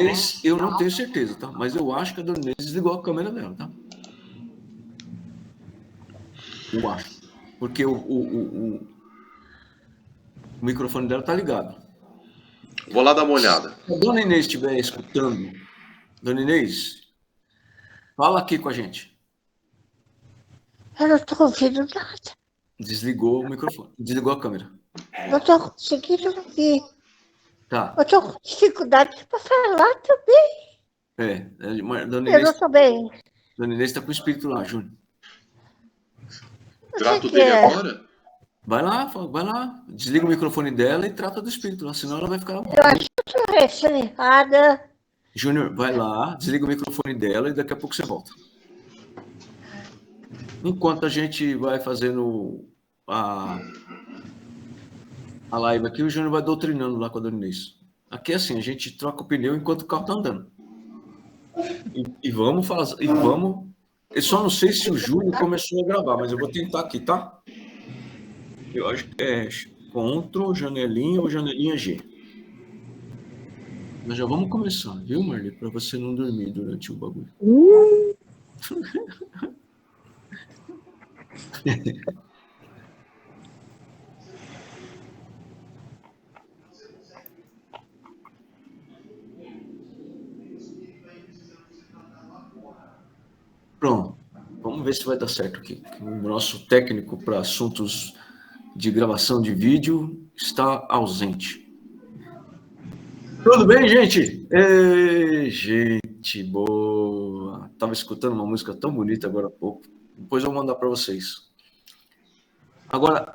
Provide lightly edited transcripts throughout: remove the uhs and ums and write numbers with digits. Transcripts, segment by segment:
Inês, eu não tenho certeza, tá? Mas eu acho que a dona Inês desligou a câmera dela, tá? Eu acho. Porque o microfone dela tá ligado. Vou lá dar uma olhada. Se a dona Inês estiver escutando, dona Inês, fala aqui com a gente. Eu não estou ouvindo nada. Desligou o microfone, desligou a câmera. Não estou conseguindo ouvir. Tá. Eu estou com dificuldade para falar também. Dona Eu não Inês, estou bem. dona Inês tá com o espírito lá, Júnior. Trato dele agora? Vai lá. Desliga o microfone dela e trata do espírito lá, senão ela vai ficar... Eu acho que eu estou errada. Júnior, vai lá, desliga o microfone dela e daqui a pouco você volta. Enquanto a gente vai fazendo a live aqui, o Júnior vai doutrinando lá com a dona Inês. Aqui é assim, a gente troca o pneu enquanto o carro tá andando. E vamos fazer, Eu só não sei se o Júnior começou a gravar, mas eu vou tentar aqui, tá? Eu acho que é Ctrl, janelinha ou janelinha G. Nós já vamos começar, viu, Marli? Para você não dormir durante o bagulho. Pronto. Vamos ver se vai dar certo aqui. O nosso técnico para assuntos de gravação de vídeo está ausente. Tudo bem, gente? Ei, gente boa. Tava escutando uma música tão bonita agora há pouco. Depois eu vou mandar para vocês. Agora,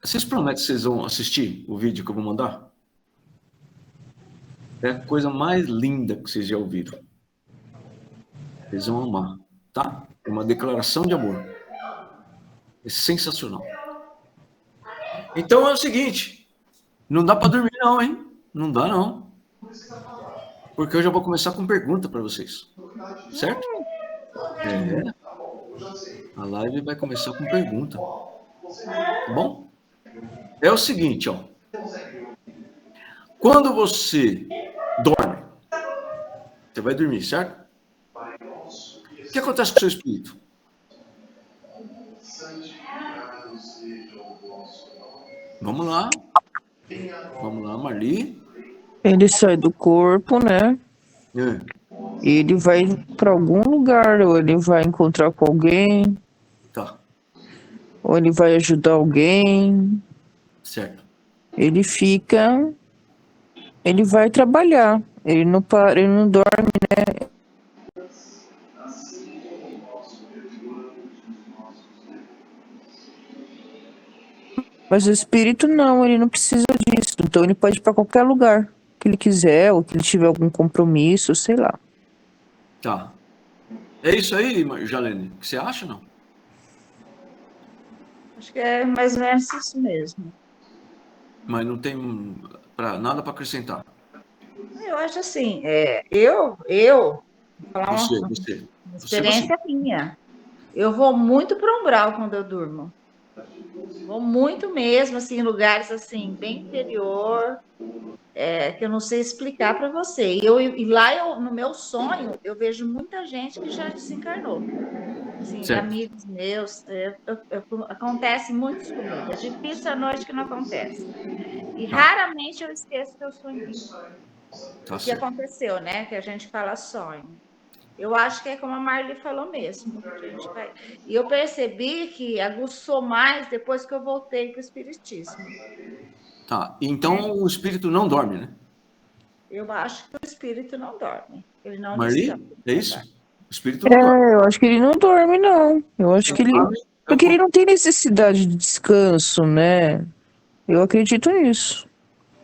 vocês prometem que vocês vão assistir o vídeo que eu vou mandar? É a coisa mais linda que vocês já ouviram. Vocês vão amar, tá? É uma declaração de amor. É sensacional. Então é o seguinte, não dá para dormir não, hein? Não dá não. Porque eu já vou começar com pergunta para vocês. Certo? A live vai começar com pergunta. Tá bom? É o seguinte, ó. Quando você dorme, você vai dormir, certo? O que acontece com o seu espírito? Vamos lá, Marli. Ele sai do corpo, né? E ele vai para algum lugar, ou ele vai encontrar com alguém. Tá. Ou ele vai ajudar alguém. Certo. Ele vai trabalhar. Ele não dorme, né? Mas o espírito não, ele não precisa disso. Então ele pode ir para qualquer lugar que ele quiser, ou que ele tiver algum compromisso, sei lá. Tá. É isso aí, Jalene? O que você acha, não? Acho que é mais ou menos isso mesmo. Mas não tem nada para acrescentar. Eu acho assim, eu vou falar uma experiência minha. Eu vou muito para o umbral quando eu durmo. Vou muito mesmo, assim, em lugares assim, bem interior, que eu não sei explicar para você. E lá, no meu sonho, eu vejo muita gente que já desencarnou. Assim, amigos meus, acontece muito comigo. É difícil a noite que não acontece. E raramente eu esqueço que eu sonhei. O que aconteceu, né? Que a gente fala sonho. Eu acho que é como a Marli falou mesmo. E eu percebi que aguçou mais depois que eu voltei para o espiritismo. Tá. Então o espírito não dorme, né? Eu acho que o espírito não dorme. Ele não Marli, descansa. é isso? O espírito não dorme. Eu acho que ele não dorme, não. Eu acho que ele... Porque ele não tem necessidade de descanso, né? Eu acredito nisso.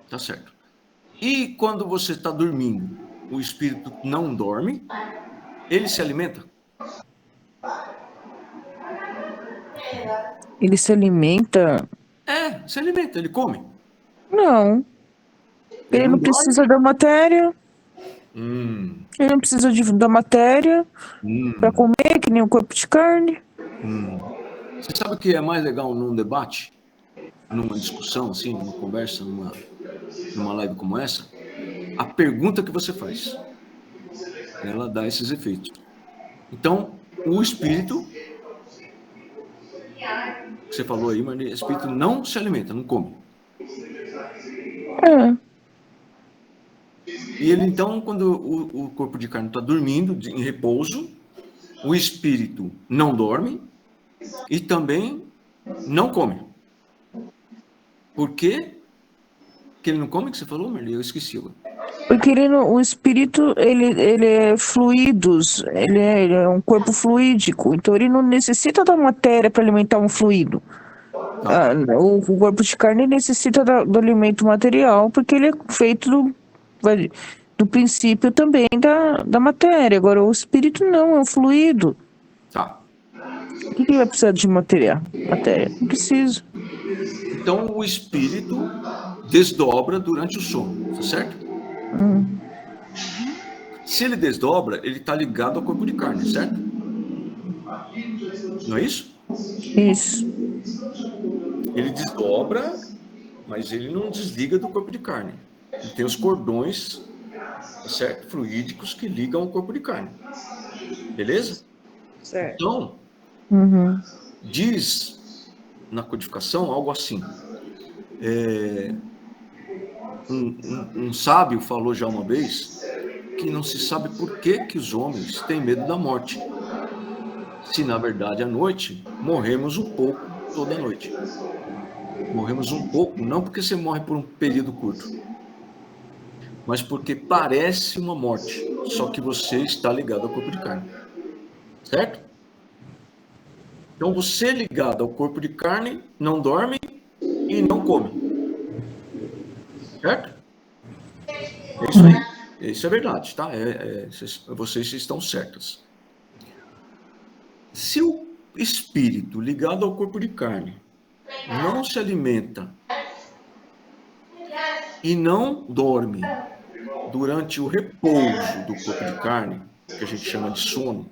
Tá certo. E quando você está dormindo, o espírito não dorme? Ele se alimenta? Ele se alimenta? Se alimenta, ele come? Não. Ele não precisa da matéria. Ele não precisa da matéria para comer, que nem o corpo de carne. Você sabe o que é mais legal num debate? Numa discussão, assim, numa conversa, numa live como essa? A pergunta que você faz. ela dá esses efeitos. Então, o espírito, que você falou aí, mas o espírito não se alimenta, não come. E ele, então, quando o corpo de carne está dormindo, em repouso, o espírito não dorme e também não come. Por quê que ele não come, que você falou, Marli? Eu esqueci agora. Porque o espírito, ele é fluidos, ele é um corpo fluídico, então ele não necessita da matéria para alimentar um fluido. O corpo de carne necessita do alimento material, porque ele é feito do princípio também da matéria. Agora, o espírito não, é um fluido. Tá. O que ele vai precisar de matéria? Não precisa. Então, o espírito desdobra durante o sono, tá certo? Se ele desdobra, ele está ligado ao corpo de carne, certo? Não é isso? Isso. Ele desdobra, mas ele não desliga do corpo de carne. Ele tem os cordões, certo? Fluídicos que ligam ao corpo de carne. Beleza? Certo. Então, diz na codificação algo assim. Um sábio falou já uma vez que não se sabe por que os homens têm medo da morte. Se, na verdade, à noite, morremos um pouco toda noite. Morremos um pouco, não porque você morre por um período curto, mas porque parece uma morte, só que você está ligado ao corpo de carne. Certo? Então, você ligado ao corpo de carne, não dorme e não come. Certo? É isso aí. Isso é verdade, tá? Vocês estão certas. Se o espírito ligado ao corpo de carne não se alimenta e não dorme durante o repouso do corpo de carne, que a gente chama de sono,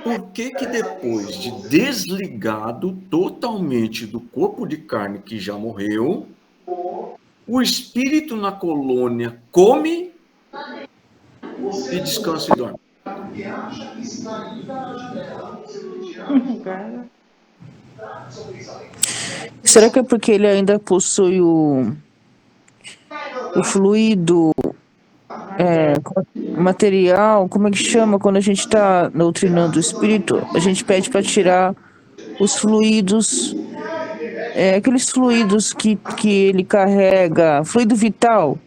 por que depois de desligado totalmente do corpo de carne que já morreu, o espírito na colônia come e descansa e dorme? Será que é porque ele ainda possui o fluido material? Como é que chama quando a gente está doutrinando o espírito? A gente pede para tirar os fluidos, aqueles fluidos que ele carrega, fluido vital,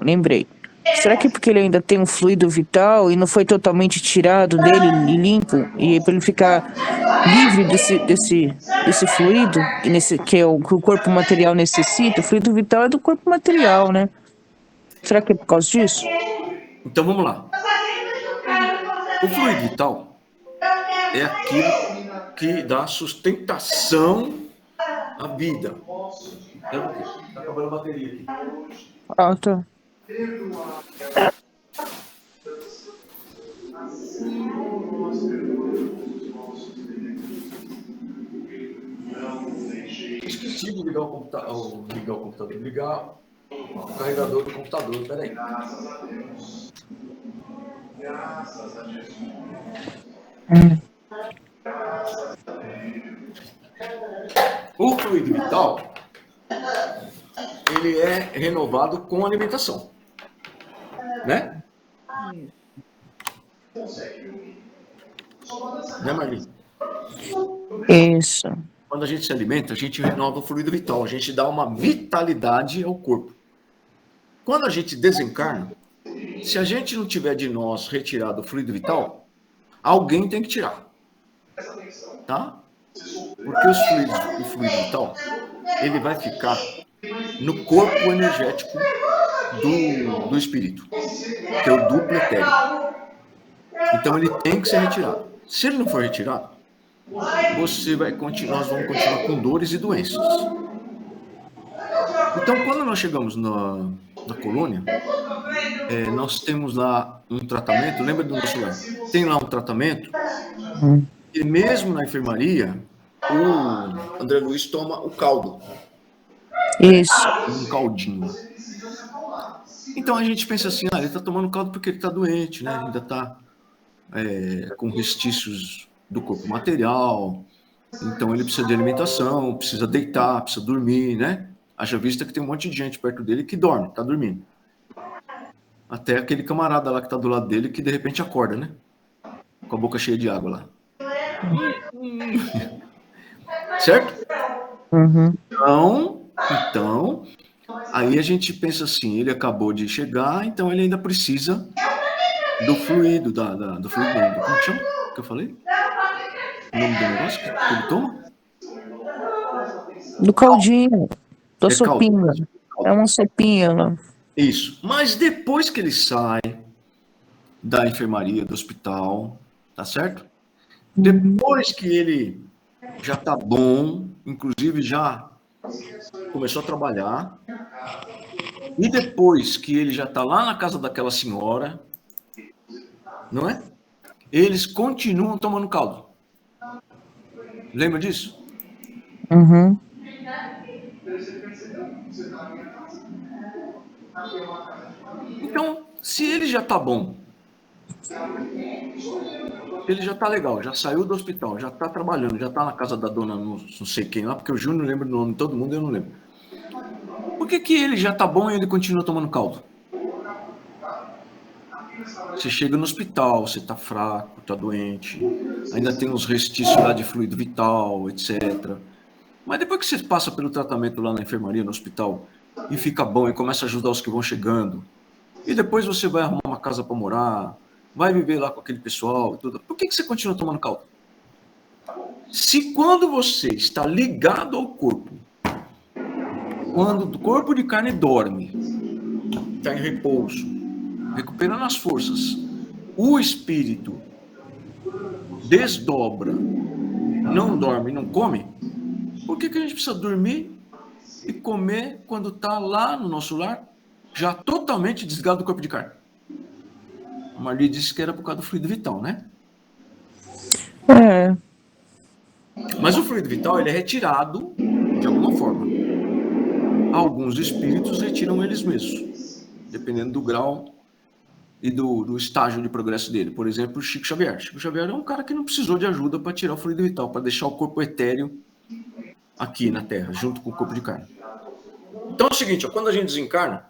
lembrei. Será que é porque ele ainda tem um fluido vital e não foi totalmente tirado dele e limpo, e para ele ficar livre desse fluido que é o que o corpo material necessita? O fluido vital é do corpo material, né? Será que é por causa disso? Então vamos lá. O fluido vital é aquilo que dá sustentação à vida. Está acabando a bateria aqui. Ah, tá. Esqueci de ligar o computador, ligar o carregador do computador. Peraí. Graças a Deus. O fluido vital, ele é renovado com alimentação, né? Né, Marli? Isso. Quando a gente se alimenta, a gente renova o fluido vital, a gente dá uma vitalidade ao corpo. Quando a gente desencarna, se a gente não tiver de nós retirado o fluido vital, alguém tem que tirar. Tá? Porque o fluido vital, ele vai ficar no corpo energético do espírito, que é o duplo etérico. Então ele tem que ser retirado. Se ele não for retirado, nós vamos continuar com dores e doenças. Então, quando nós chegamos na colônia, nós temos lá um tratamento, lembra do nosso lar? Tem lá um tratamento, e mesmo na enfermaria, o André Luiz toma o caldo. Isso. Um caldinho. Então a gente pensa assim, ele está tomando caldo porque ele está doente, né? Ainda está com restícios do corpo material, então ele precisa de alimentação, precisa deitar, precisa dormir, né? Haja vista que tem um monte de gente perto dele que dorme, está dormindo. Até aquele camarada lá que está do lado dele que de repente acorda, né? Com a boca cheia de água lá. Certo? Uhum. Então, aí a gente pensa assim, ele acabou de chegar, então ele ainda precisa do fluido, do fluido, como que chama? Que eu falei? O nome do negócio que ele toma? Do caldinho, da sopinha. Caldo. É uma sopinha lá. Isso. Mas depois que ele sai da enfermaria, do hospital, tá certo? Depois que ele já tá bom, inclusive já começou a trabalhar, e depois que ele já tá lá na casa daquela senhora, não é? Eles continuam tomando caldo. Lembra disso? Uhum. Então, se ele já tá bom, ele já tá legal, já saiu do hospital, já tá trabalhando, já tá na casa da dona não sei quem lá, porque o Júnior lembra o nome de todo mundo, eu não lembro. Por que ele já tá bom e ele continua tomando caldo? Você chega no hospital, você tá fraco, tá doente, ainda tem uns restícios lá de fluido vital, etc. Mas depois que você passa pelo tratamento lá na enfermaria, no hospital, e fica bom e começa a ajudar os que vão chegando, e depois você vai arrumar uma casa para morar, vai viver lá com aquele pessoal e tudo, por que você continua tomando caldo? Se quando você está ligado ao corpo, quando o corpo de carne dorme, está em repouso, recuperando as forças, o espírito desdobra, não dorme, não come, por que a gente precisa dormir e comer quando está lá no nosso lar, já totalmente desligado do corpo de carne? A Marli disse que era por causa do fluido vital, né? É. Mas o fluido vital ele é retirado de alguma forma. Alguns espíritos retiram eles mesmos, dependendo do grau e do estágio de progresso dele. Por exemplo, o Chico Xavier. Chico Xavier é um cara que não precisou de ajuda para tirar o fluido vital, para deixar o corpo etéreo aqui na Terra, junto com o corpo de carne. Então é o seguinte, quando a gente desencarna,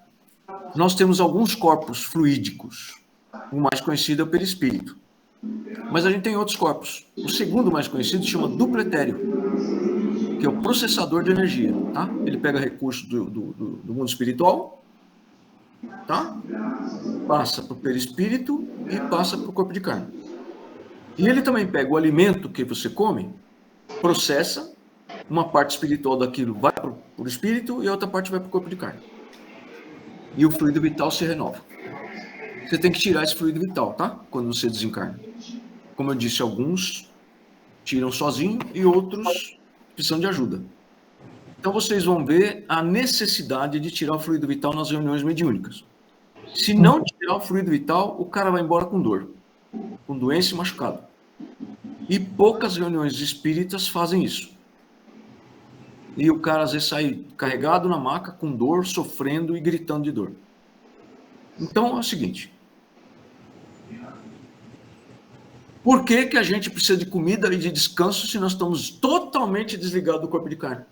nós temos alguns corpos fluídicos. O mais conhecido é o perispírito. Mas a gente tem outros corpos. O segundo mais conhecido se chama duplo etéreo, que é o processador de energia, tá? Ele pega recursos do mundo espiritual, tá? Passa para o perispírito e passa para o corpo de carne. E ele também pega o alimento que você come, processa, uma parte espiritual daquilo vai para o espírito e a outra parte vai para o corpo de carne. E o fluido vital se renova. Você tem que tirar esse fluido vital, tá? Quando você desencarna. Como eu disse, alguns tiram sozinho e outros precisam de ajuda. Então vocês vão ver a necessidade de tirar o fluido vital nas reuniões mediúnicas. Se não tirar o fluido vital, o cara vai embora com dor, com doença e machucado. E poucas reuniões espíritas fazem isso. E o cara às vezes sai carregado na maca, com dor, sofrendo e gritando de dor. Então é o seguinte. Por que a gente precisa de comida e de descanso se nós estamos totalmente desligados do corpo de carne?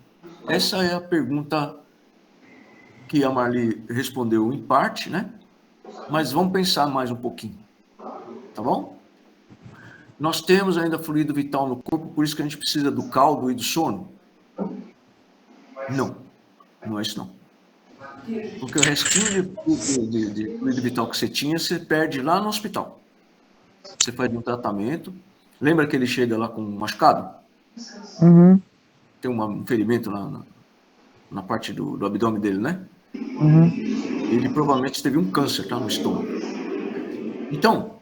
Essa é a pergunta que a Marli respondeu em parte, né? Mas vamos pensar mais um pouquinho. Tá bom? Nós temos ainda fluido vital no corpo, por isso que a gente precisa do caldo e do sono? Não. Não é isso não. Porque o restinho de fluido vital que você tinha, você perde lá no hospital. Você faz um tratamento. Lembra que ele chega lá com um machucado? Uhum. Tem um ferimento na parte do abdômen dele, né? Uhum. Ele provavelmente teve um câncer, tá? No estômago. Então,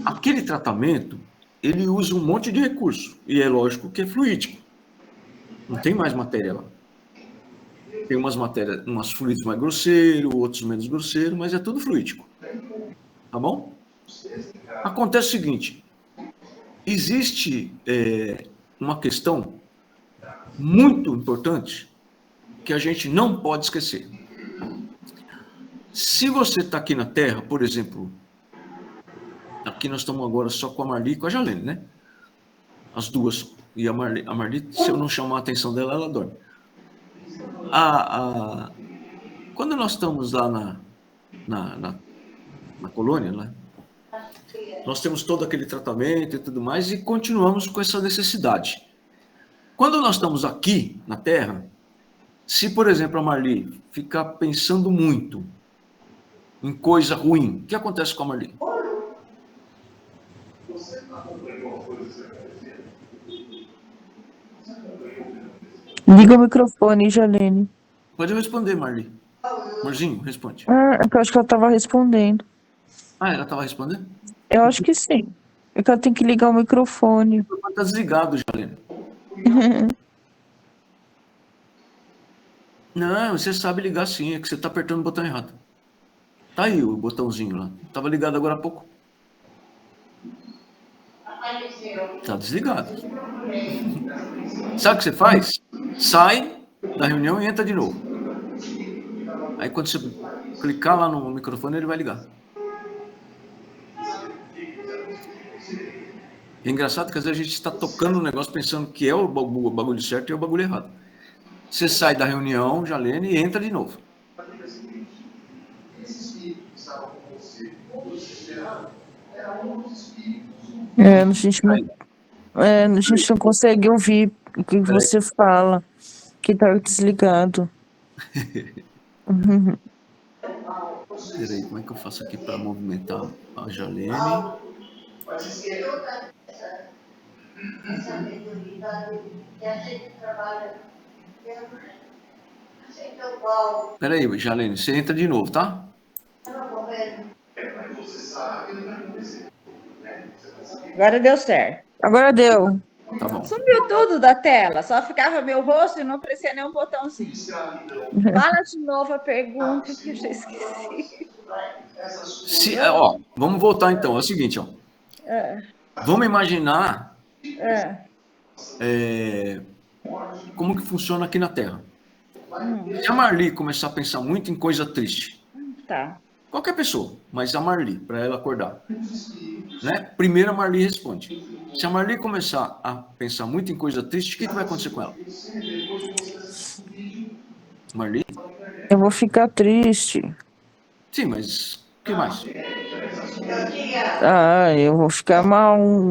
aquele tratamento, ele usa um monte de recurso. E é lógico que é fluídico. Não tem mais matéria lá. Tem umas fluidos mais grosseiros, outros menos grosseiros, mas é tudo fluídico. Tá bom? Acontece o seguinte, existe uma questão muito importante que a gente não pode esquecer. Se você está aqui na Terra, por exemplo, aqui nós estamos agora só com a Marli e com a Jalene, né? As duas. E a Marli, se eu não chamar a atenção dela, ela dorme. Quando nós estamos lá na colônia, né? Nós temos todo aquele tratamento e tudo mais e continuamos com essa necessidade. Quando nós estamos aqui na Terra, se, por exemplo, a Marli ficar pensando muito em coisa ruim, o que acontece com a Marli? Liga o microfone, Jalene. Pode responder, Marli. Marzinho, responde. É que eu acho que ela estava respondendo. Ela estava respondendo? Eu acho que sim. É que ela tem que ligar o microfone. Está desligado, Jalene. Não, você sabe ligar sim, é que você está apertando o botão errado. Tá aí o botãozinho lá. Estava ligado agora há pouco. Está desligado. Sabe o que você faz? Sai da reunião e entra de novo. Aí quando você clicar lá no microfone, ele vai ligar. É engraçado que às vezes a gente está tocando um negócio pensando que é o bagulho certo e é o bagulho errado. Você sai da reunião, Jalene, e entra de novo. A gente não consegue ouvir o que você fala, que tá desligado. Peraí, como é que eu faço aqui para movimentar a Jalene? Peraí, Jalene, você entra de novo, tá? Agora deu certo. Agora deu. Tá bom. Sumiu tudo da tela, só ficava meu rosto e não aparecia nenhum botãozinho. Fala de novo a pergunta que eu já esqueci. Vamos voltar então. É o seguinte, ó. Vamos imaginar como que funciona aqui na Terra. Se a Marli começar a pensar muito em coisa triste, tá. Qualquer pessoa, mas a Marli, para ela acordar, né? Primeiro a Marli responde. Se a Marli começar a pensar muito em coisa triste, o que vai acontecer com ela? Marli? Eu vou ficar triste. Sim, mas o que mais? Eu vou ficar mal.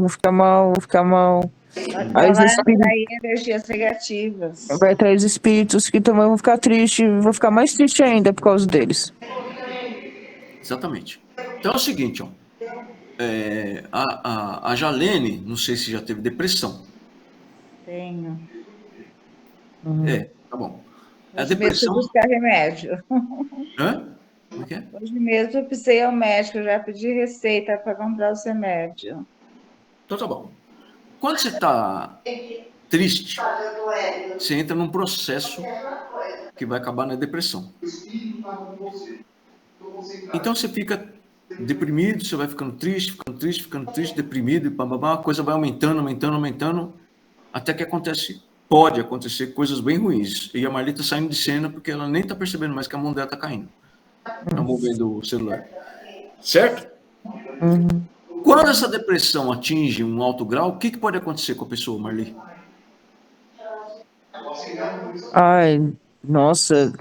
Aí vai atrair energias negativas. Vai atrair os espíritos que também vão ficar tristes, vou ficar mais triste ainda por causa deles. Exatamente. Então é o seguinte, ó. A Jalene, não sei se já teve depressão. Tenho. Tá bom. A Hoje depressão. mesmo buscar remédio. Hã? Como é que é? Hoje mesmo eu precisei ao médico, já pedi receita para comprar os remédios. Então tá bom. Quando você está triste, você entra num processo que vai acabar na depressão. Então você fica deprimido, você vai ficando triste, deprimido, e a coisa vai aumentando, até que pode acontecer coisas bem ruins. E a Marli está saindo de cena porque ela nem está percebendo mais que a mão dela está caindo. Está movendo o celular. Certo? Quando essa depressão atinge um alto grau, o que pode acontecer com a pessoa, Marli? Ai, nossa,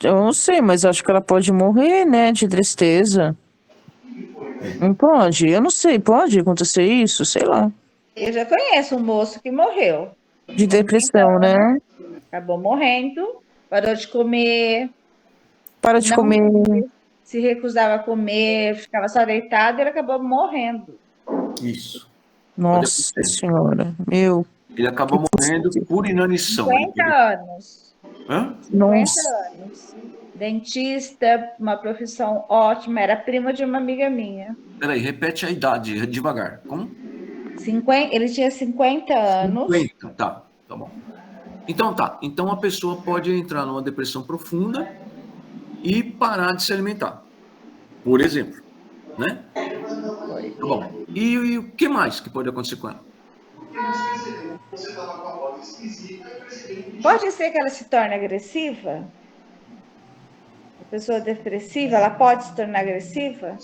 eu não sei, mas acho que ela pode morrer, né, de tristeza. Não pode? Eu não sei, pode acontecer isso? Sei lá. Eu já conheço um moço que morreu. De depressão, né? Acabou morrendo, parou de comer. Para de comer. Se recusava a comer, ficava só deitado e ele acabou morrendo. Isso. Nossa Senhora, meu. Ele acabou morrendo por inanição. 50 anos. Hã? 50 anos. Dentista, uma profissão ótima, era prima de uma amiga minha. Peraí, repete a idade, devagar. Como? Ele tinha 50 anos. 50, tá bom. Então a pessoa pode entrar numa depressão profunda e parar de se alimentar, por exemplo, né? Tá bom. E o que mais que pode acontecer com ela? Pode ser que ela se torne agressiva? pessoa depressiva, ela pode se tornar agressiva?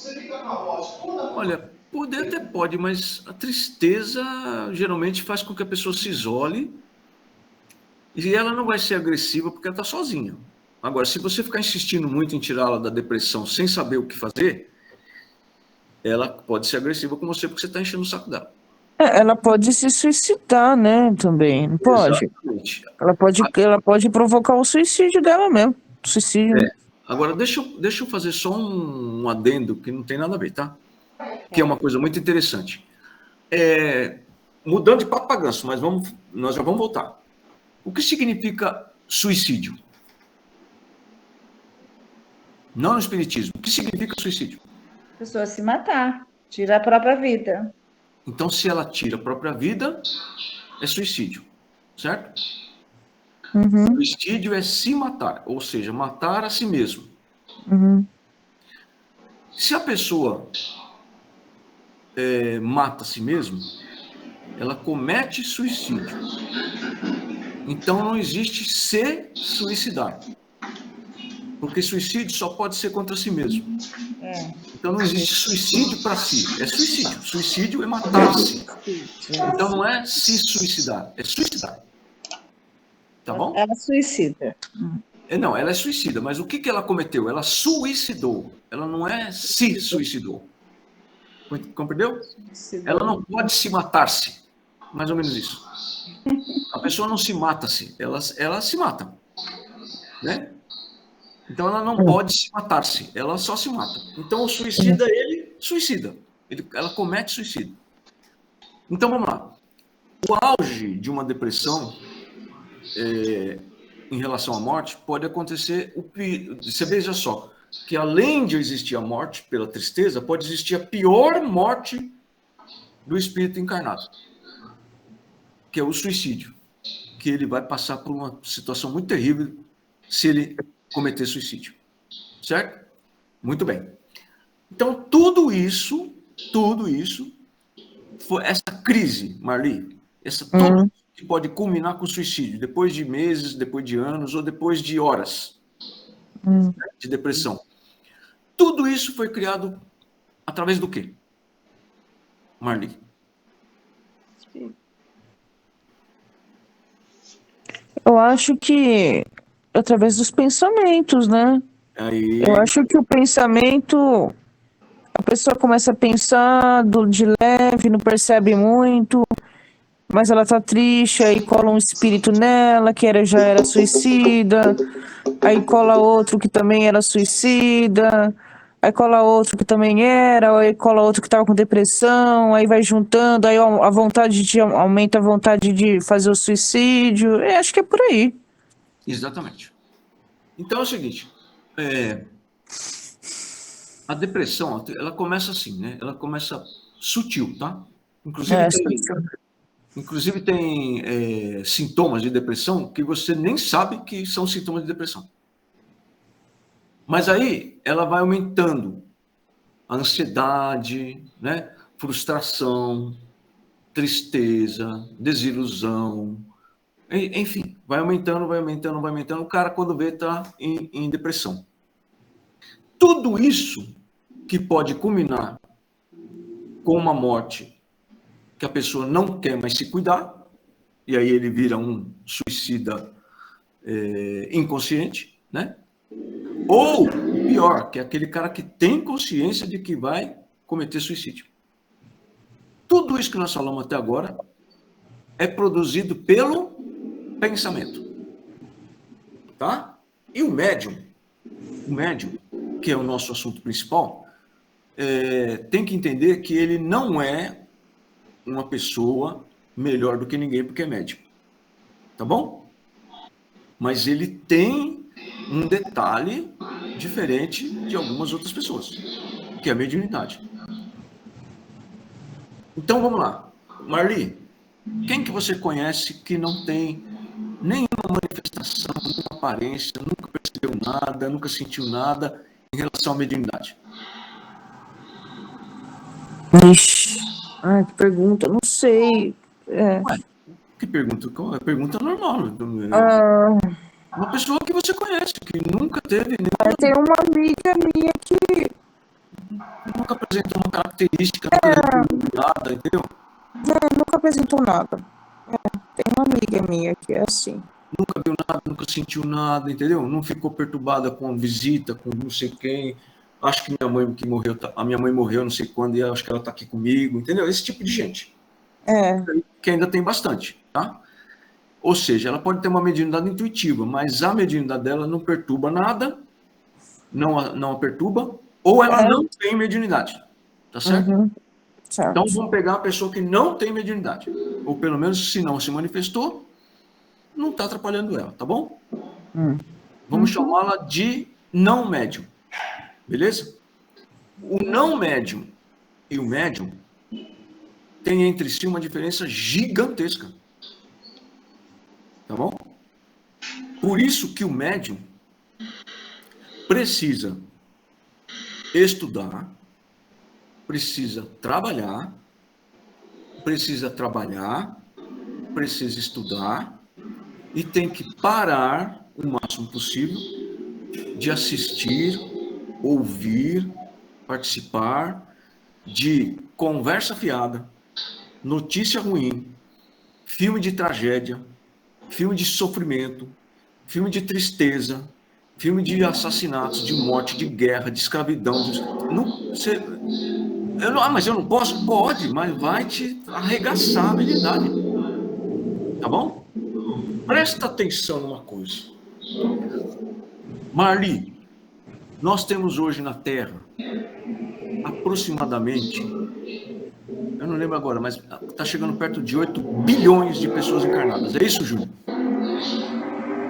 Olha, poder até pode, mas a tristeza geralmente faz com que a pessoa se isole e ela não vai ser agressiva porque ela está sozinha. Agora, se você ficar insistindo muito em tirá-la da depressão sem saber o que fazer, ela pode ser agressiva com você porque você está enchendo o saco dela. Ela pode se suicidar, né? Também, não pode? Exatamente. Ela pode provocar o suicídio dela mesmo. Suicídio. Agora, deixa eu fazer só um adendo que não tem nada a ver, tá? Que é uma coisa muito interessante. Mudando de papo para ganso, mas nós já vamos voltar. O que significa suicídio? Não no espiritismo. O que significa suicídio? A pessoa se matar, tira a própria vida. Então, se ela tira a própria vida, é suicídio, certo? Uhum. Suicídio é se matar, ou seja, matar a si mesmo. Uhum. Se a pessoa mata a si mesmo, ela comete suicídio. Então, não existe se suicidar. Porque suicídio só pode ser contra si mesmo. Então, não existe suicídio para si. É suicídio. Suicídio é matar-se. Então, não é se suicidar. É suicidar. Tá bom? Ela suicida. Não, ela é suicida. Mas o que ela cometeu? Ela suicidou. Ela não é se suicidou. Compreendeu? Ela não pode se matar-se. Mais ou menos isso. A pessoa não se mata-se. Ela se mata. Né? Então, ela não pode se matar-se, ela só se mata. Então, o suicida, ele suicida. Ela comete suicídio. Então, vamos lá. O auge de uma depressão em relação à morte pode acontecer... Você veja só, que além de existir a morte pela tristeza, pode existir a pior morte do espírito encarnado, que é o suicídio, que ele vai passar por uma situação muito terrível se ele cometer suicídio, certo? Muito bem. Então, tudo isso, foi essa crise, Marli, tudo que pode culminar com suicídio, depois de meses, depois de anos, ou depois de horas de depressão. Tudo isso foi criado através do quê, Marli? Eu acho que através dos pensamentos, né? Aí... Eu acho que o pensamento, a pessoa começa a pensar de leve, não percebe muito, mas ela tá triste, aí cola um espírito nela que já era suicida, aí cola outro que também era suicida, aí cola outro que também era, aí cola outro que tava com depressão, aí vai juntando, aí a vontade aumenta a vontade de fazer o suicídio. Acho que é por aí. Exatamente. Então é o seguinte, a depressão, ela começa assim, né? Ela começa sutil, tá? Inclusive tem sintomas de depressão que você nem sabe que são sintomas de depressão. Mas aí ela vai aumentando a ansiedade, né? Frustração, tristeza, desilusão, enfim, vai aumentando. O cara, quando vê, está em depressão. Tudo isso que pode culminar com uma morte que a pessoa não quer mais se cuidar, e aí ele vira um suicida inconsciente, né? Ou, pior, que é aquele cara que tem consciência de que vai cometer suicídio. Tudo isso que nós falamos até agora é produzido pelo pensamento. Tá? E o médium, que é o nosso assunto principal, tem que entender que ele não é uma pessoa melhor do que ninguém porque é médium. Tá bom? Mas ele tem um detalhe diferente de algumas outras pessoas, que é a mediunidade. Então, vamos lá. Marli, quem que você conhece que não tem nenhuma manifestação, nenhuma aparência, nunca percebeu nada, nunca sentiu nada em relação à mediunidade? Ixi, que pergunta, não sei. Ué, que pergunta? Pergunta normal. Uma pessoa que você conhece, que nunca teve Tem uma amiga minha que nunca apresentou uma característica, nunca viu nada, entendeu? nunca apresentou nada. Tem uma amiga minha que é assim. Nunca viu nada, nunca sentiu nada, entendeu? Não ficou perturbada com visita, com não sei quem. Acho que minha mãe que morreu, a minha mãe morreu não sei quando e acho que ela está aqui comigo, entendeu? Esse tipo de gente. Que ainda tem bastante, tá? Ou seja, ela pode ter uma mediunidade intuitiva, mas a mediunidade dela não perturba nada, não a perturba, ou ela não tem mediunidade, tá certo? Certo. Então vamos pegar a pessoa que não tem mediunidade, ou pelo menos se não se manifestou, não está atrapalhando ela, tá bom? Vamos chamá-la de não médium, beleza? O não médium e o médium têm entre si uma diferença gigantesca, tá bom? Por isso que o médium precisa estudar, precisa trabalhar, precisa estudar e tem que parar o máximo possível de assistir, ouvir, participar de conversa fiada, notícia ruim, filme de tragédia, filme de sofrimento, filme de tristeza, filme de assassinatos, de morte, de guerra, de escravidão. Mas eu não posso? Pode, mas vai te arregaçar a habilidade. Tá bom? Presta atenção numa coisa. Marli, nós temos hoje na Terra aproximadamente, eu não lembro agora, mas está chegando perto de 8 bilhões de pessoas encarnadas. É isso, Júlio?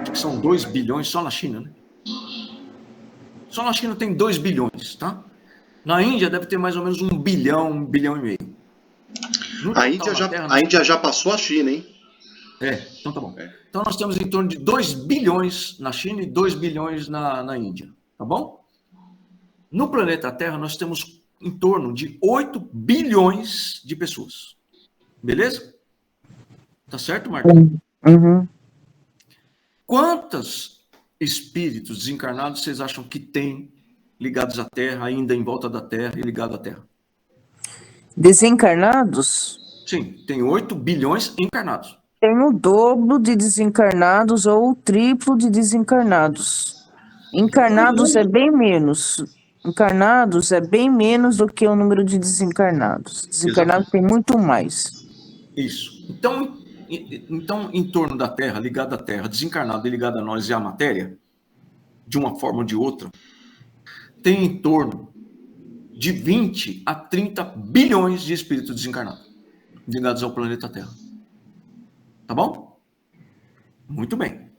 Acho que são 2 bilhões só na China, né? Só na China tem 2 bilhões, tá? Na Índia deve ter mais ou menos 1 bilhão, 1 bilhão e meio. A Índia já passou a China, hein? Então tá bom. Então nós temos em torno de 2 bilhões na China e 2 bilhões na Índia, tá bom? No planeta Terra nós temos em torno de 8 bilhões de pessoas. Beleza? Tá certo, Marcos? Quantos espíritos desencarnados vocês acham que tem ligados à Terra, ainda em volta da Terra e ligado à Terra? Desencarnados? Sim, tem 8 bilhões encarnados. Tem o dobro de desencarnados ou o triplo de desencarnados. Encarnados é bem menos. Encarnados é bem menos do que o número de desencarnados. Desencarnados tem muito mais. Isso. Então, em torno da Terra, ligado à Terra, desencarnado e ligado a nós e à matéria, de uma forma ou de outra, tem em torno de 20 a 30 bilhões de espíritos desencarnados, ligados ao planeta Terra. Tá bom? Muito bem.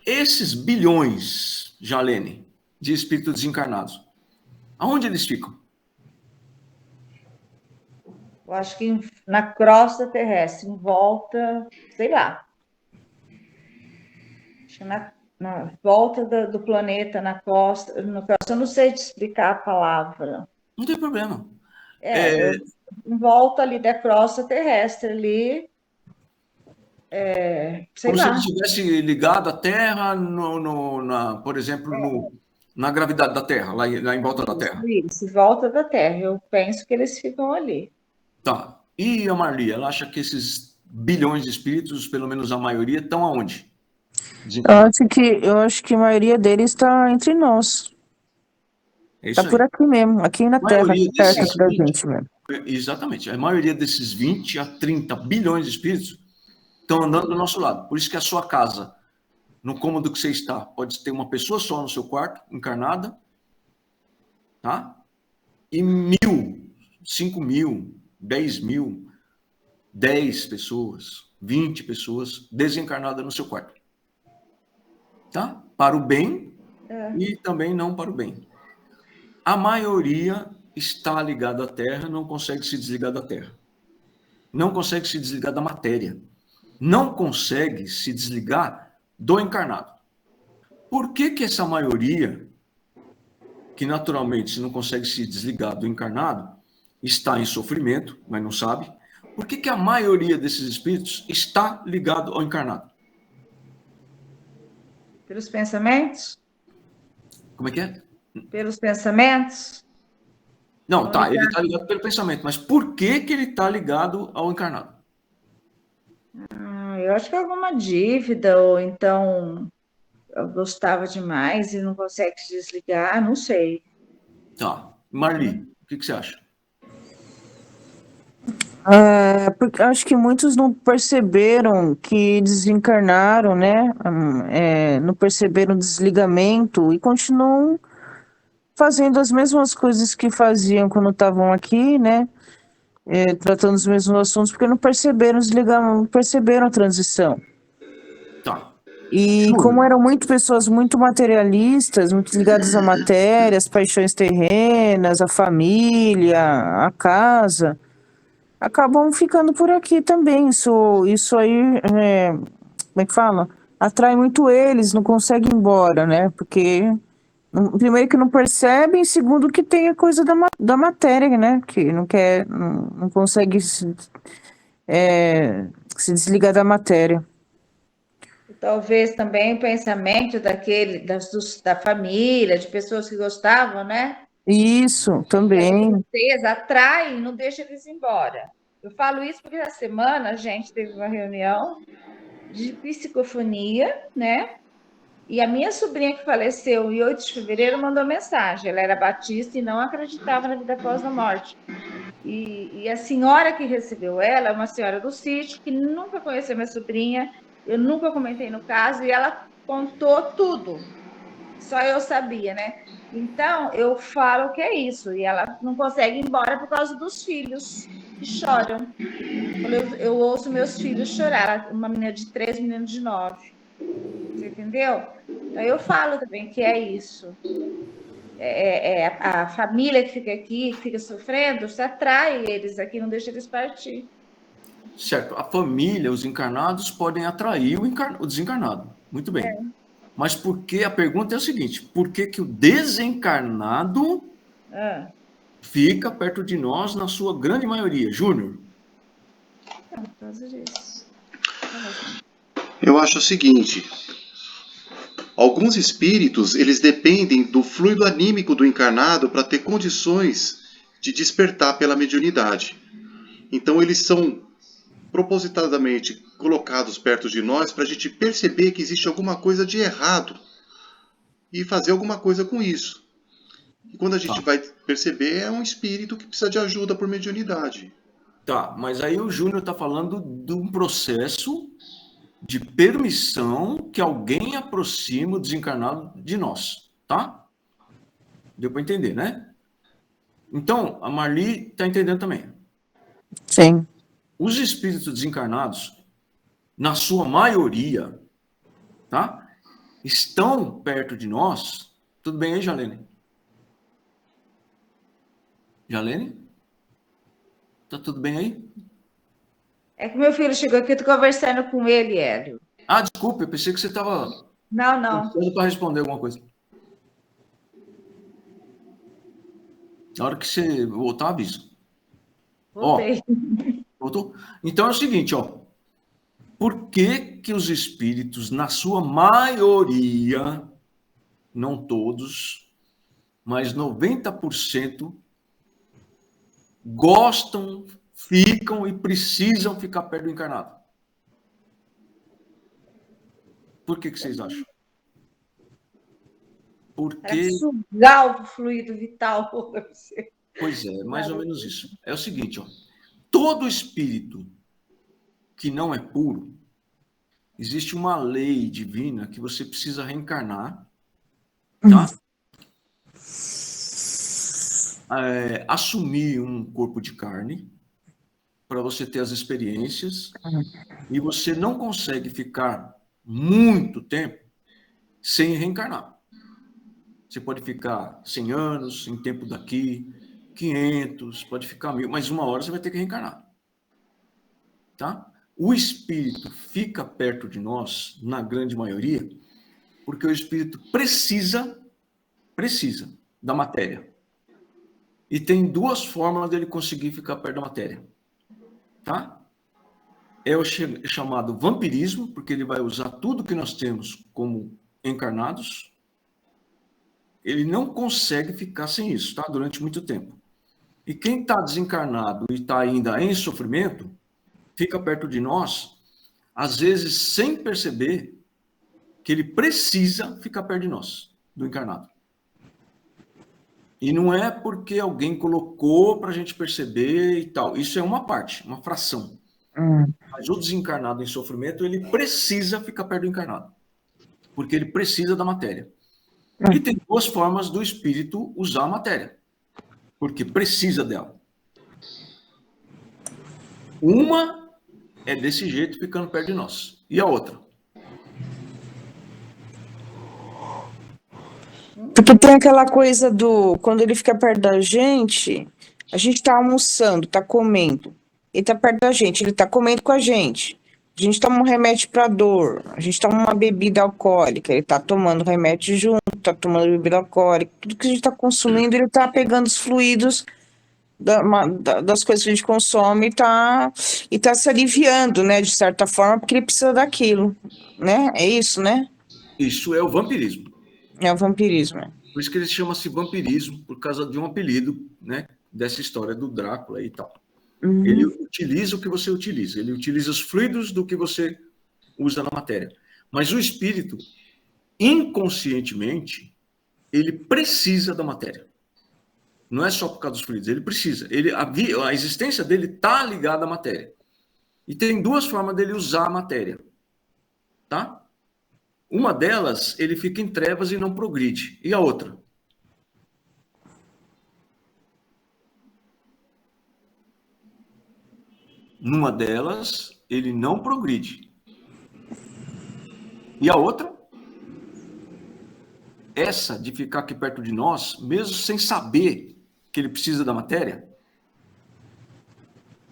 Esses bilhões, Jalene, de espíritos desencarnados, aonde eles ficam? Eu acho que na crosta terrestre, em volta, sei lá. Acho que na volta do planeta, na crosta, eu não sei te explicar a palavra. Não tem problema. Em volta ali da crosta terrestre, ali, sei como lá. se ele estivesse ligado à Terra, por exemplo, na gravidade da Terra, lá em volta da Terra. Isso, em volta da Terra. Eu penso que eles ficam ali. Tá. E a Marli, ela acha que esses bilhões de espíritos, pelo menos a maioria, estão aonde? Eu acho que a maioria deles está entre nós. Está por aqui mesmo, aqui na Terra, perto da gente mesmo. Exatamente. A maioria desses 20 a 30 bilhões de espíritos estão andando do nosso lado. Por isso que a sua casa, no cômodo que você está, pode ter uma pessoa só no seu quarto, encarnada, tá? E 1.000, 5.000, 10.000, 10 pessoas, 20 pessoas desencarnadas no seu quarto. Tá? Para o bem e também não para o bem. A maioria está ligada à Terra, não consegue se desligar da Terra. Não consegue se desligar da matéria. Não consegue se desligar do encarnado. Por que essa maioria, que naturalmente não consegue se desligar do encarnado, está em sofrimento, mas não sabe? Por que a maioria desses espíritos está ligado ao encarnado? Pelos pensamentos? Como é que é? Pelos pensamentos? Não, tá, ele está ligado pelo pensamento, mas por que que ele está ligado ao encarnado? Eu acho que é alguma dívida, ou então eu gostava demais e não consegue se desligar, não sei. Tá. Marli, o que que você acha? Porque acho que muitos não perceberam que desencarnaram, né? Não perceberam o desligamento e continuam fazendo as mesmas coisas que faziam quando estavam aqui, né? Tratando os mesmos assuntos, porque não perceberam não perceberam a transição. Tá. E como eram muito pessoas muito materialistas, muito ligadas à matéria, às paixões terrenas, à família, à casa, acabam ficando por aqui também. Isso aí, como é que fala? Atrai muito eles, não conseguem ir embora, né? Porque, primeiro que não percebem, segundo que tem a coisa da matéria, né? Que não quer, não consegue se desligar da matéria. Talvez também o pensamento da família, de pessoas que gostavam, né? Isso, também. Tristeza atrai e não deixa eles ir embora. Eu falo isso porque na semana a gente teve uma reunião de psicofonia, né? E a minha sobrinha que faleceu em 8 de fevereiro mandou mensagem. Ela era batista e não acreditava na vida após a morte. E a senhora que recebeu ela é uma senhora do sítio que nunca conheceu minha sobrinha, eu nunca comentei no caso, e ela contou tudo. Só eu sabia, né? Então, eu falo que é isso. E ela não consegue ir embora por causa dos filhos que choram. Eu ouço meus filhos chorar. Uma menina de 3, menino de 9. Você entendeu? Então, eu falo também que é isso. A família que fica aqui, que fica sofrendo, se atrai eles aqui, não deixa eles partir. Certo. A família, os encarnados, podem atrair o desencarnado. Muito bem. Mas por que? A pergunta é o seguinte: por que que o desencarnado fica perto de nós na sua grande maioria? Júnior? Por causa disso. Eu acho o seguinte: alguns espíritos, eles dependem do fluido anímico do encarnado para ter condições de despertar pela mediunidade. Então eles são propositadamente colocados perto de nós para a gente perceber que existe alguma coisa de errado e fazer alguma coisa com isso. E quando a gente vai perceber, é um espírito que precisa de ajuda por mediunidade. Tá, mas aí o Júnior está falando de um processo de permissão que alguém aproxima o desencarnado de nós, tá? Deu para entender, né? Então, a Marli está entendendo também. Sim. Os espíritos desencarnados, na sua maioria, tá? Estão perto de nós. Tudo bem aí, Jalene? Jalene? Tá tudo bem aí? É que meu filho chegou aqui, eu tô conversando com ele, Hélio. Ah, desculpa, eu pensei que você estava... Não. para responder alguma coisa. Na hora que você voltar, avisa. Voltei. Voltou? Então é o seguinte, ó. Por que que os espíritos, na sua maioria, não todos, mas 90%, gostam, ficam e precisam ficar perto do encarnado? Por que que vocês acham? Porque... sugar o fluido vital. Pois é, mais ou menos isso. É o seguinte, ó. Todo espírito que não é puro, existe uma lei divina que você precisa reencarnar, tá? Assumir um corpo de carne para você ter as experiências, e você não consegue ficar muito tempo sem reencarnar. Você pode ficar 100 anos, em tempo daqui, 500, pode ficar 1000, mas uma hora você vai ter que reencarnar. Tá? O espírito fica perto de nós, na grande maioria, porque o espírito precisa da matéria. E tem duas formas dele conseguir ficar perto da matéria. Tá? É o chamado vampirismo, porque ele vai usar tudo que nós temos como encarnados, ele não consegue ficar sem isso, tá? Durante muito tempo. E quem está desencarnado e está ainda em sofrimento, fica perto de nós, às vezes sem perceber que ele precisa ficar perto de nós, do encarnado. E não é porque alguém colocou para a gente perceber e tal. Isso é uma parte, uma fração. Mas o desencarnado em sofrimento, ele precisa ficar perto do encarnado. Porque ele precisa da matéria. E tem duas formas do espírito usar a matéria. Porque precisa dela. Uma é desse jeito, ficando perto de nós. E a outra? Porque tem aquela coisa do... Quando ele fica perto da gente, a gente tá almoçando, tá comendo. Ele tá perto da gente, ele tá comendo com a gente. A gente toma um remédio para dor, a gente toma uma bebida alcoólica, ele tá tomando remédio junto, tá tomando bebida alcoólica. Tudo que a gente tá consumindo, ele tá pegando os fluidos das coisas que a gente consome e tá se aliviando, né, de certa forma, porque ele precisa daquilo, né? É isso, né? Isso é o vampirismo. É o vampirismo. Por isso que ele chama-se vampirismo, por causa de um apelido, né, dessa história do Drácula e tal. Ele utiliza o que você utiliza, ele utiliza os fluidos do que você usa na matéria. Mas o espírito, inconscientemente, ele precisa da matéria. Não é só por causa dos fluidos, ele precisa. A existência dele está ligada à matéria. E tem duas formas dele usar a matéria. Tá? Uma delas, ele fica em trevas e não progride. E a outra? Numa delas, ele não progride. E a outra? Essa de ficar aqui perto de nós, mesmo sem saber que ele precisa da matéria,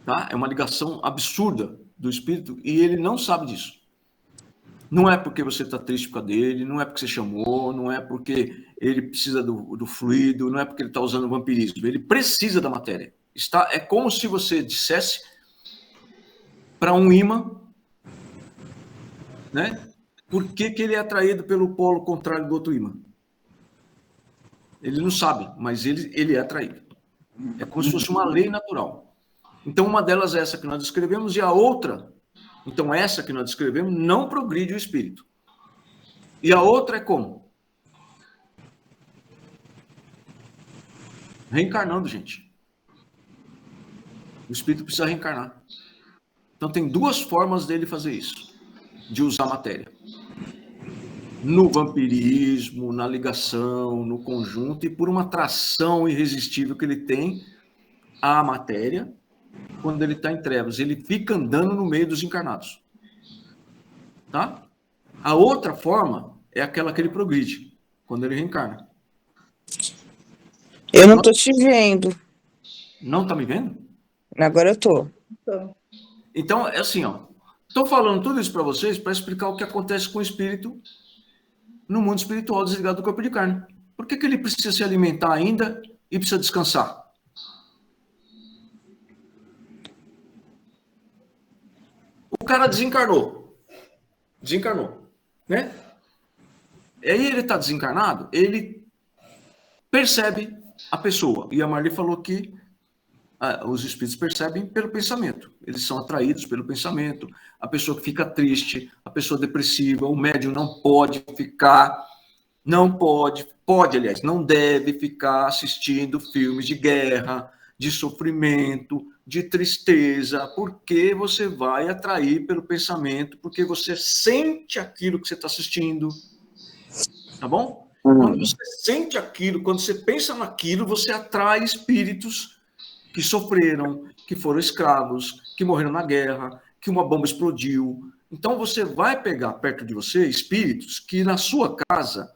tá? É uma ligação absurda do espírito e ele não sabe disso. Não é porque você está triste por causa dele, não é porque você chamou, não é porque ele precisa do fluido, não é porque ele está usando o vampirismo. Ele precisa da matéria. É como se você dissesse para um ímã, né? Por que ele é atraído pelo polo contrário do outro ímã? Ele não sabe, mas ele é atraído. É como se fosse uma lei natural. Então, uma delas é essa que nós descrevemos, e a outra, então essa que nós descrevemos, não progride o espírito. E a outra é como? Reencarnando, gente. O espírito precisa reencarnar. Então, tem duas formas dele fazer isso, de usar matéria. No vampirismo, na ligação, no conjunto, e por uma atração irresistível que ele tem à matéria, quando ele está em trevas. Ele fica andando no meio dos encarnados. Tá? A outra forma é aquela que ele progride, quando ele reencarna. Eu não estou te vendo. Não está me vendo? Agora eu estou. Então, é assim, ó. Estou falando tudo isso para vocês para explicar o que acontece com o espírito no mundo espiritual desligado do corpo de carne. Por que ele precisa se alimentar ainda e precisa descansar? O cara desencarnou, né? E aí ele está desencarnado, ele percebe a pessoa. E a Marli falou que os espíritos percebem pelo pensamento. Eles são atraídos pelo pensamento. A pessoa que fica triste, a pessoa depressiva, o médium não pode ficar, aliás, não deve ficar assistindo filmes de guerra, de sofrimento, de tristeza, porque você vai atrair pelo pensamento, porque você sente aquilo que você está assistindo. Tá bom? Quando você sente aquilo, quando você pensa naquilo, você atrai espíritos que sofreram, que foram escravos, que morreram na guerra, que uma bomba explodiu. Então você vai pegar perto de você espíritos que na sua casa,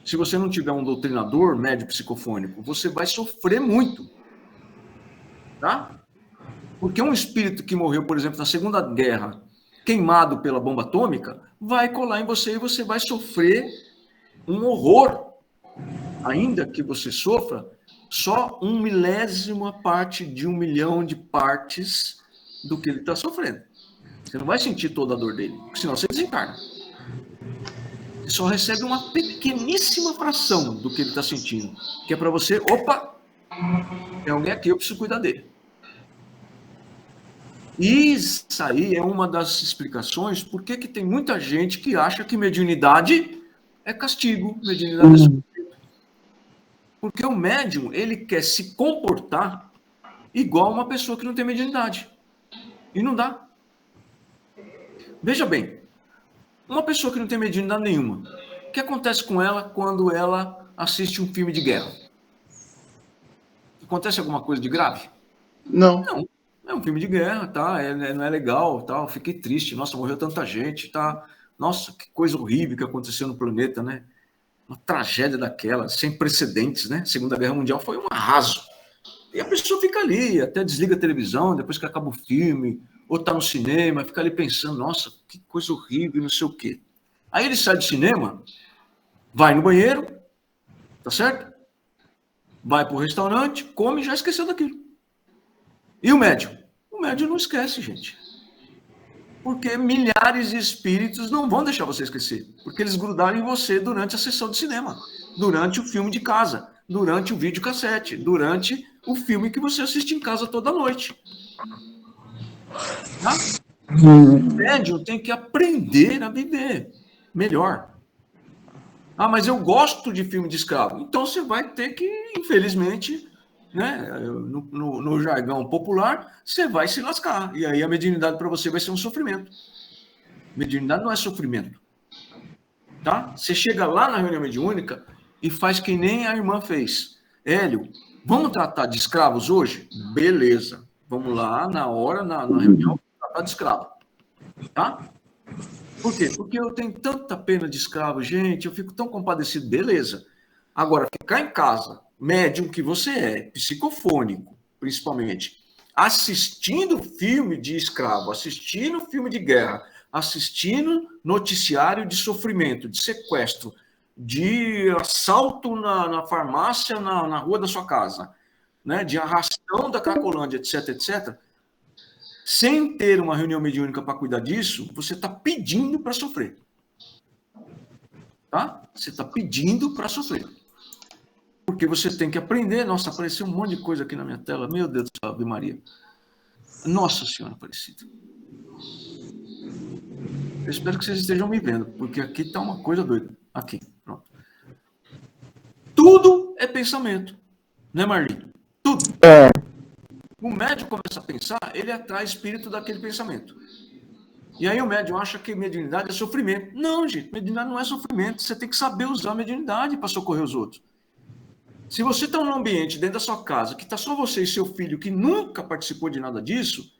se você não tiver um doutrinador médio psicofônico, você vai sofrer muito. Tá? Porque um espírito que morreu, por exemplo, na Segunda Guerra, queimado pela bomba atômica, vai colar em você e você vai sofrer um horror. Ainda que você sofra só 1/1000 parte de 1 milhão de partes do que ele está sofrendo. Você não vai sentir toda a dor dele, porque senão você desencarna. Ele só recebe uma pequeníssima fração do que ele está sentindo. Que é para você, opa, tem alguém aqui, eu preciso cuidar dele. E isso aí é uma das explicações por que tem muita gente que acha que mediunidade é castigo, mediunidade é sofrimento. Porque o médium, ele quer se comportar igual uma pessoa que não tem mediunidade. E não dá. Veja bem, uma pessoa que não tem mediunidade nenhuma, o que acontece com ela quando ela assiste um filme de guerra? Acontece alguma coisa de grave? Não. Não. É um filme de guerra, tá? Não é legal, tá? Fiquei triste. Nossa, morreu tanta gente, tá? Nossa, que coisa horrível que aconteceu no planeta, né? Uma tragédia daquela, sem precedentes, né? Segunda Guerra Mundial foi um arraso. E a pessoa fica ali, até desliga a televisão, depois que acaba o filme, ou tá no cinema, fica ali pensando, nossa, que coisa horrível, não sei o quê. Aí ele sai do cinema, vai no banheiro, tá certo? Vai pro restaurante, come e já esqueceu daquilo. E o médium? O médium não esquece, gente. Porque milhares de espíritos não vão deixar você esquecer. Porque eles grudaram em você durante a sessão de cinema, durante o filme de casa, durante o videocassete, durante o filme que você assiste em casa toda noite. Tá? O médium tem que aprender a viver melhor. Ah, mas eu gosto de filme de escravo. Então você vai ter que, infelizmente, né, no jargão popular, você vai se lascar. E aí a mediunidade para você vai ser um sofrimento. Mediunidade não é sofrimento. Tá? Você chega lá na reunião mediúnica e faz que nem a irmã fez. Hélio, vamos tratar de escravos hoje? Beleza. Vamos lá, na hora, na reunião, tratar de escravo. Tá? Por quê? Porque eu tenho tanta pena de escravo, gente, eu fico tão compadecido. Beleza. Agora, ficar em casa, médium que você é, psicofônico, principalmente, assistindo filme de escravo, assistindo filme de guerra, assistindo noticiário de sofrimento, de sequestro, de assalto na farmácia, na rua da sua casa, né, de arrastão da Cracolândia, etc, etc., sem ter uma reunião mediúnica para cuidar disso, você está pedindo para sofrer. Tá? Você está pedindo para sofrer. Porque você tem que aprender. Nossa, apareceu um monte de coisa aqui na minha tela. Meu Deus do céu, Ave Maria. Nossa Senhora Aparecida. Eu espero que vocês estejam me vendo, porque aqui está uma coisa doida. Aqui, pronto. Tudo é pensamento. Né, Marli? Tudo. É. O médium começa a pensar, ele atrai espírito daquele pensamento. E aí o médium acha que mediunidade é sofrimento. Não, gente, mediunidade não é sofrimento. Você tem que saber usar a mediunidade para socorrer os outros. Se você está num ambiente dentro da sua casa, que está só você e seu filho, que nunca participou de nada disso,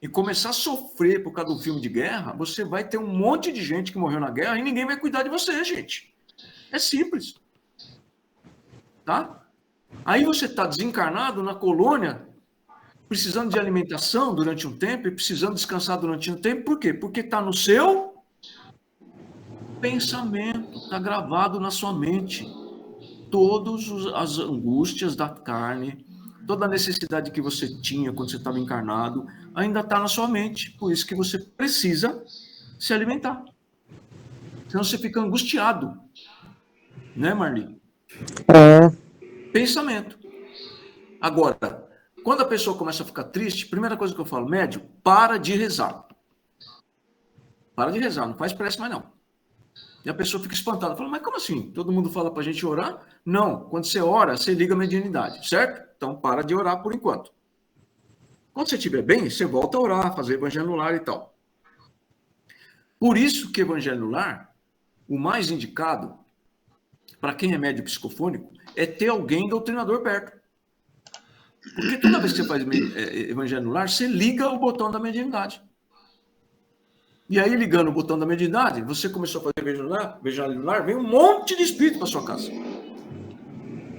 e começar a sofrer por causa do filme de guerra, você vai ter um monte de gente que morreu na guerra e ninguém vai cuidar de você, gente. É simples. Tá? Aí você está desencarnado na colônia, precisando de alimentação durante um tempo e precisando descansar durante um tempo. Por quê? Porque está no seu pensamento, está gravado na sua mente. Todas as angústias da carne, toda a necessidade que você tinha quando você estava encarnado, ainda está na sua mente. Por isso que você precisa se alimentar. Senão você fica angustiado. Né, Marli? É. Pensamento. Agora, quando a pessoa começa a ficar triste, primeira coisa que eu falo, médium, para de rezar. Para de rezar, não faz prece mais não. E a pessoa fica espantada, fala, mas como assim? Todo mundo fala pra gente orar? Não, quando você ora, você liga a mediunidade, certo? Então para de orar por enquanto. Quando você estiver bem, você volta a orar, fazer evangelho no lar e tal. Por isso que evangelho no lar, o mais indicado, para quem é médium psicofônico, é ter alguém doutrinador perto. Porque toda vez que você faz evangelho no lar, você liga o botão da mediunidade. E aí, ligando o botão da mediunidade, você começou a fazer evangelho no lar, vem um monte de espíritos para sua casa.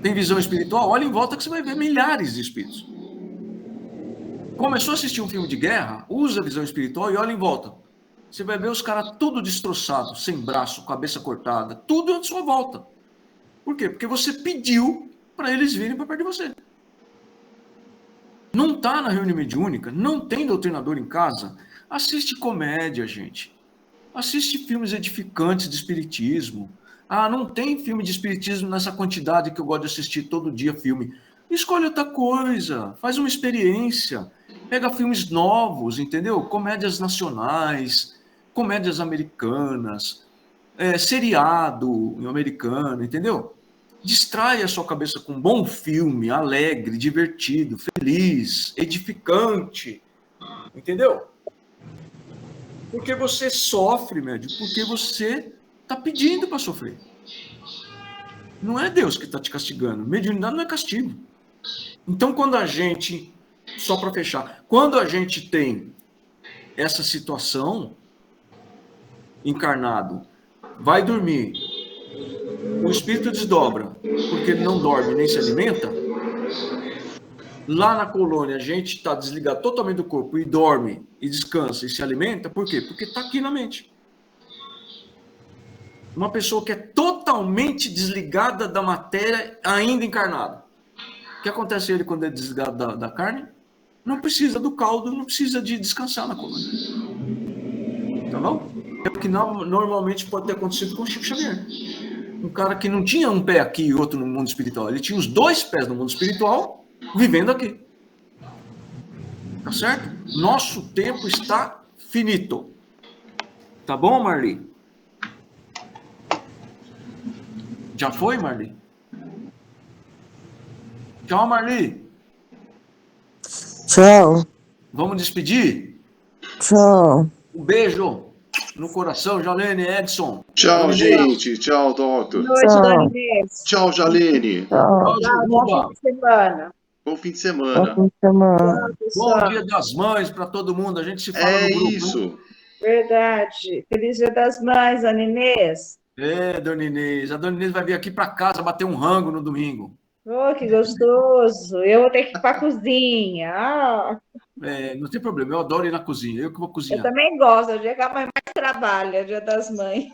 Tem visão espiritual? Olha em volta que você vai ver milhares de espíritos. Começou a assistir um filme de guerra? Usa a visão espiritual e olha em volta. Você vai ver os caras tudo destroçados, sem braço, cabeça cortada, tudo à sua volta. Por quê? Porque você pediu para eles virem para perto de você. Não está na reunião mediúnica, não tem doutrinador em casa, assiste comédia, gente. Assiste filmes edificantes de espiritismo. Ah, não tem filme de espiritismo nessa quantidade que eu gosto de assistir todo dia filme. Escolhe outra coisa, faz uma experiência. Pega filmes novos, entendeu? Comédias nacionais, comédias americanas, seriado americano, entendeu? Distrai a sua cabeça com um bom filme, alegre, divertido, feliz, edificante, entendeu? Porque você sofre, médico, porque você está pedindo para sofrer. Não é Deus que está te castigando. Mediunidade não é castigo. Então, quando a gente, só para fechar, quando a gente tem essa situação, encarnado, vai dormir, o espírito desdobra, porque ele não dorme nem se alimenta. Lá na colônia, a gente está desligado totalmente do corpo e dorme, e descansa, e se alimenta. Por quê? Porque está aqui na mente. Uma pessoa que é totalmente desligada da matéria, ainda encarnada. O que acontece a ele quando é desligado da carne? Não precisa do caldo, não precisa de descansar na colônia. Tá bom? É o que normalmente pode ter acontecido com o Chico Xavier. Um cara que não tinha um pé aqui e outro no mundo espiritual. Ele tinha os 2 pés no mundo espiritual, vivendo aqui. Tá certo? Nosso tempo está finito. Tá bom, Marli? Já foi, Marli? Tchau, Marli. Tchau. Vamos despedir? Tchau. Um beijo no coração, Jalene, Edson. Tchau, gente. Tchau, doutor. Boa noite, Dona Inês. Tchau, Jalene. Tchau. Tchau, Bom Juba. fim de semana. Bom fim de Bom semana. fim de semana. Bom Dia das Mães para todo mundo. A gente se fala É no grupo. isso. Verdade. Feliz Dia das Mães, Dona Inês. Dona Inês. A Dona Inês vai vir aqui para casa bater um rango no domingo. Oh, que gostoso. Eu vou ter que ir para a cozinha. Ah, Não tem problema, eu adoro ir na cozinha. Eu que vou eu cozinhar. também gosto. É o dia que a mãe mais trabalha, Dia das Mães.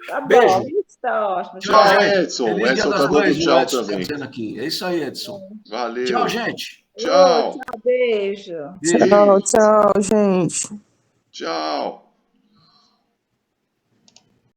Tá Beijo. bom, isso tá ótimo. Tchau, Tchau. Edson. Feliz Dia Edson das tá dando Mães, o tchau Edson também. tá dizendo aqui. É isso aí, Edson. Valeu. Tchau, gente. Tchau. Tchau, beijo. Beijo. Tchau, tchau, gente. Tchau.